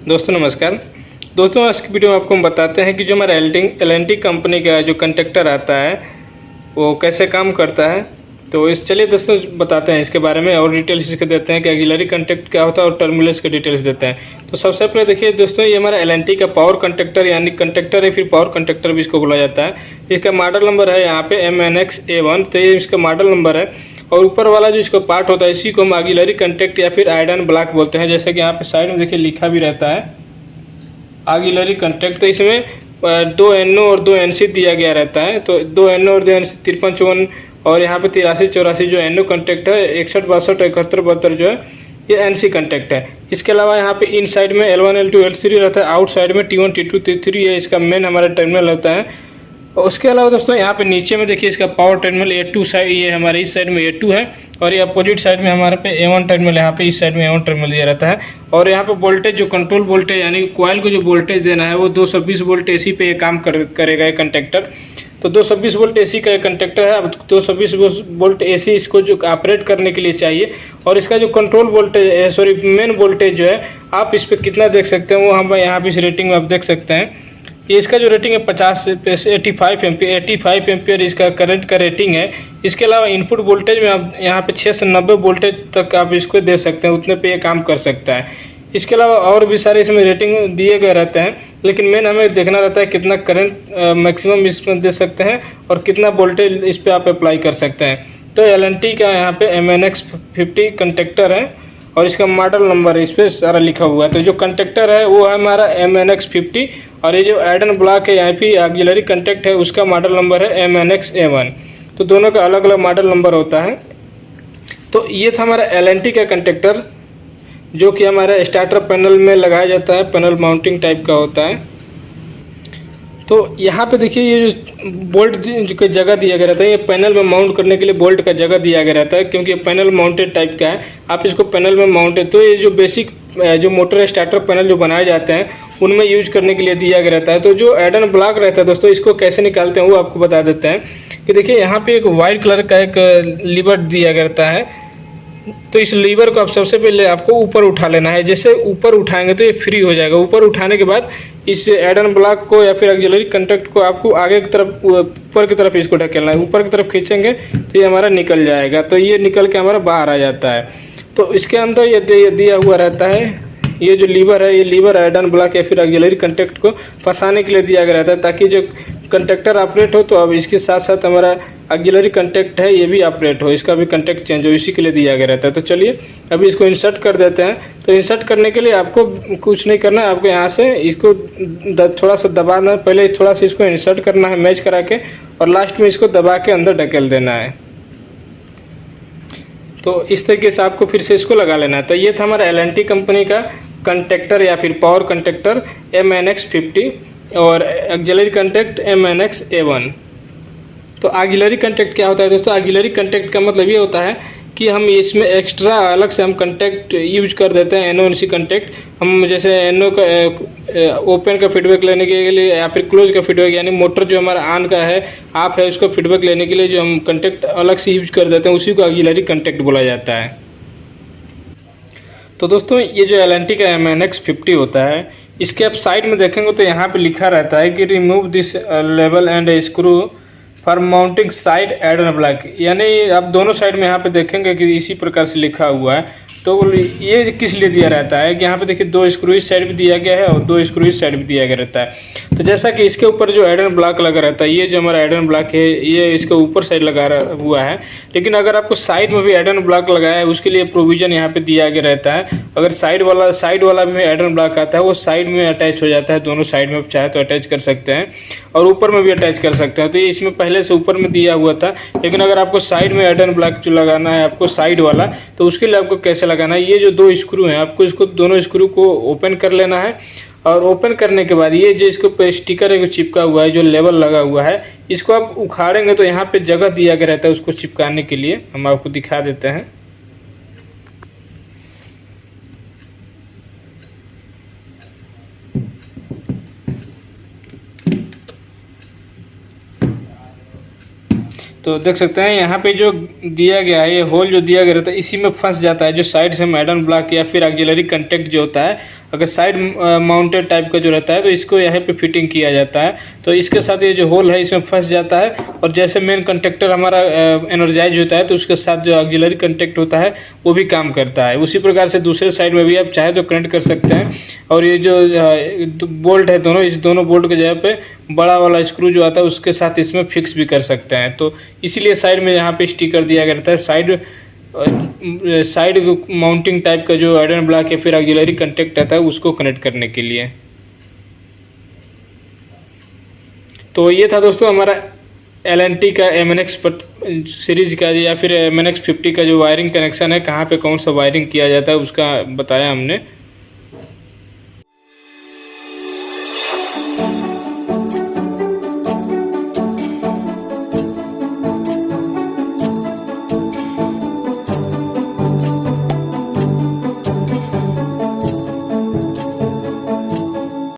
दोस्तों नमस्कार। दोस्तों आज की वीडियो में आपको हम बताते हैं कि जो हमारा एल&टी कंपनी का जो कंडक्टर आता है वो कैसे काम करता है। तो इस चलिए दोस्तों बताते हैं इसके बारे में और डिटेल्स इसके देते हैं कि ऑक्सिलरी कंडक्टर क्या होता है और टर्मिनल्स के डिटेल्स देते हैं। तो सबसे पहले देखिए दोस्तों, ये हमारा एल&टी का पावर कंडक्टर यानी कंडक्टर है, फिर पावर कंडक्टर भी इसको बोला जाता है। इसका मॉडल नंबर है यहाँ पे MNX-A1, तो ये इसका मॉडल नंबर है। और ऊपर वाला जो इसका पार्ट होता है इसी को हम ऑक्सिलरी कंडक्ट या फिर आयरन ब्लॉक बोलते हैं। जैसे कि यहाँ पे साइड में देखिए लिखा भी रहता है ऑक्सिलरी कंडक्ट। तो इसमें 2 NO और 2 NC दिया गया रहता है। तो 2 NO और 2 NC 53-54 और यहाँ पे 83-84 जो NO कंडक्ट है, 61-62 71-72 जो है ये NC कंडक्ट है। इसके अलावा यहाँ पे इन साइड में L1 L2 L3 रहता है, आउट साइड में T1 T2 T3 ये इसका मेन हमारा टर्मिनल होता है। और उसके अलावा दोस्तों यहाँ पे नीचे में देखिए इसका पावर टर्मिनल A2 साइड, ये हमारे इस साइड में A2 है और ये अपोजिट साइड में हमारे पे A1 टर्मिनल, यहाँ पे इस साइड में A1 टर्मिनल दिया रहता है। और यहाँ पे वोल्टेज जो कंट्रोल वोल्टेज यानी कॉइल को जो वोल्टेज देना है वो 220 वोल्ट AC पे ये काम करेगा ये कंडक्टर। तो 220 वोल्ट AC का कंडक्टर है। अब 220 वोल्ट AC इसको जो ऑपरेट करने के लिए चाहिए और इसका जो कंट्रोल वोल्टेज मेन वोल्टेज जो है आप इस पर कितना देख सकते हैं वो हम यहाँ पे इस रेटिंग में आप देख सकते हैं। ये इसका जो रेटिंग है 50 से 85 एम्पियर इसका करंट का रेटिंग है। इसके अलावा इनपुट वोल्टेज में आप यहाँ पे 6 से 90 वोल्टेज तक आप इसको दे सकते हैं, उतने पे ये काम कर सकता है। इसके अलावा और भी सारे इसमें रेटिंग दिए गए रहते हैं, लेकिन मेन हमें देखना रहता है कितना करंट मैक्सिमम इसमें दे सकते हैं और कितना वोल्टेज इस पर आप अप्लाई कर सकते हैं। तो एल&टी का यहाँ पे MNX-50 कंडक्टर है और इसका मॉडल नंबर इस पर सारा लिखा हुआ है। तो जो कंडक्टर है वो है हमारा MNX-50 और ये जो आयरन ब्लॉक है यहाँ पे ऑक्सिलरी कंडक्ट है उसका मॉडल नंबर है MNX-A1। तो दोनों का अलग अलग मॉडल नंबर होता है। तो ये था हमारा एल&टी का कंडक्टर जो कि हमारा स्टार्टर पैनल में लगाया जाता है, पैनल माउंटिंग टाइप का होता है। तो यहाँ पे देखिए ये जो बोल्ट की जगह दिया गया रहता है, ये पैनल में माउंट करने के लिए बोल्ट का जगह दिया गया रहता है क्योंकि ये पैनल माउंटेड टाइप का है। आप इसको पैनल में माउंटेड, तो ये जो बेसिक जो मोटर स्टार्टर पैनल जो बनाए जाते हैं उनमें यूज करने के लिए दिया गया रहता है। तो जो आयरन ब्लॉक रहता है दोस्तों, इसको कैसे निकालते हैं वो आपको बता देते हैं कि देखिए यहाँ पे एक वाइट कलर का एक लीवर दिया गया रहता है। तो इस लीवर को आप सबसे पहले आपको ऊपर उठा लेना है। जैसे ऊपर उठाएंगे तो ये फ्री हो जाएगा। ऊपर उठाने के बाद इस आयरन ब्लॉक को या फिर ऑक्सिलरी कंडक्ट को आपको आगे की तरफ ऊपर की तरफ इसको ढकेलना है। ऊपर की तरफ खींचेंगे तो ये हमारा निकल जाएगा। तो ये निकल के हमारा बाहर आ जाता है। तो इसके अंदर ये दिया हुआ रहता है, ये जो लीवर है ये लीवर आयरन ब्लॉक या फिर ऑक्सिलरी कंडक्ट को फंसाने के लिए दिया गया रहता है ताकि जो कंडक्टर ऑपरेट हो तो अब इसके साथ साथ हमारा ऑक्सिलरी कंडक्ट है ये भी ऑपरेट हो, इसका भी कंडक्ट चेंज हो, इसी के लिए दिया गया रहता है। तो चलिए अभी इसको इंसर्ट कर देते हैं। तो इंसर्ट करने के लिए आपको कुछ नहीं करना है, आपको यहाँ से इसको थोड़ा सा दबाना है। पहले थोड़ा सा इसको इंसर्ट करना है मैच करा के और लास्ट में इसको दबा के अंदर ढकेल देना है। तो इस तरीके से आपको फिर से इसको लगा लेना है। तो ये था हमारा एल&टी कंपनी का कंडक्टर या फिर पावर कंडक्टर MNX-50 और ऑक्सिलरी कंडक्ट MNX-A1। तो ऑक्सिलरी कंडक्ट क्या होता है दोस्तों? ऑक्सिलरी कंडक्ट का मतलब ये होता है कि हम इसमें एक्स्ट्रा अलग से हम कंडक्ट यूज कर देते हैं। NO-NC कंडक्ट हम जैसे NO का ओपन का फीडबैक लेने के लिए या फिर क्लोज का फीडबैक यानी मोटर जो हमारा ऑन का है ऑफ है उसका फीडबैक लेने के लिए जो हम कंडक्ट अलग से यूज कर देते हैं उसी को ऑक्सिलरी कंडक्ट बोला जाता है। तो दोस्तों ये जो एल&टी का MNX-50 होता है इसके आप साइड में देखेंगे तो यहाँ पे लिखा रहता है कि remove this level and screw for mounting side iron block, यानी आप दोनों साइड में यहाँ पे देखेंगे कि इसी प्रकार से लिखा हुआ है। तो ये किस लिए दिया रहता है कि यहाँ पे देखिए 2 स्क्रू इस साइड भी दिया गया है और 2 स्क्रू इस साइड भी दिया गया रहता है। तो जैसा कि इसके ऊपर जो आयरन ब्लॉक लगा रहता है, ये जो हमारा आयरन ब्लॉक है ये इसके ऊपर साइड लगा हुआ है, लेकिन अगर आपको साइड में भी आयरन ब्लॉक लगाया है उसके लिए प्रोविजन यहाँ पे दिया गया रहता है। अगर साइड वाला भी आयरन ब्लॉक आता है वो साइड में अटैच हो जाता है, दोनों साइड में चाहे तो अटैच कर सकते हैं और ऊपर में भी अटैच कर सकते हैं। तो ये इसमें पहले से ऊपर में दिया हुआ था, लेकिन अगर आपको साइड में आयरन ब्लॉक जो लगाना है आपको साइड वाला, तो उसके लिए आपको कैसे लगाना है, ये जो 2 स्क्रू हैं आपको इसको दोनों स्क्रू को ओपन कर लेना है और ओपन करने के बाद ये जो इसके ऊपर स्टिकर है चिपका हुआ है, जो लेवल लगा हुआ है, इसको आप उखाड़ेंगे तो यहाँ पे जगह दिया गया रहता है उसको चिपकाने के लिए। हम आपको दिखा देते हैं। तो देख सकते हैं यहाँ पे जो दिया गया है, ये होल जो दिया गया रहता है इसी में फंस जाता है, जो साइड से आयरन ब्लॉक या फिर ऑक्सिलरी कंडक्ट जो होता है, अगर साइड माउंटेड टाइप का जो रहता है तो इसको यहाँ पे फिटिंग किया जाता है। तो इसके साथ ये जो होल है इसमें फंस जाता है और जैसे मेन कंडक्टर हमारा एनर्जाइज होता है तो उसके साथ जो ऑक्सिलरी कंडक्ट होता है वो भी काम करता है। उसी प्रकार से दूसरे साइड में भी आप चाहे तो कनेक्ट कर सकते हैं। और ये जो बोल्ट है दोनों, इस दोनों बोल्ट के जगह पे बड़ा वाला स्क्रू जो आता है उसके साथ इसमें फिक्स भी कर सकते हैं। तो इसीलिए साइड में यहाँ पे स्टिकर दिया गया रहता है। साइड माउंटिंग टाइप का जो आयरन ब्लॉक या फिर ऑक्सिलरी कंडक्ट आता है उसको कनेक्ट करने के लिए। तो ये था दोस्तों हमारा LNT का MNX सीरीज का या फिर MNX 50 का जो वायरिंग कनेक्शन है, कहाँ पे कौन सा वायरिंग किया जाता है उसका बताया हमने।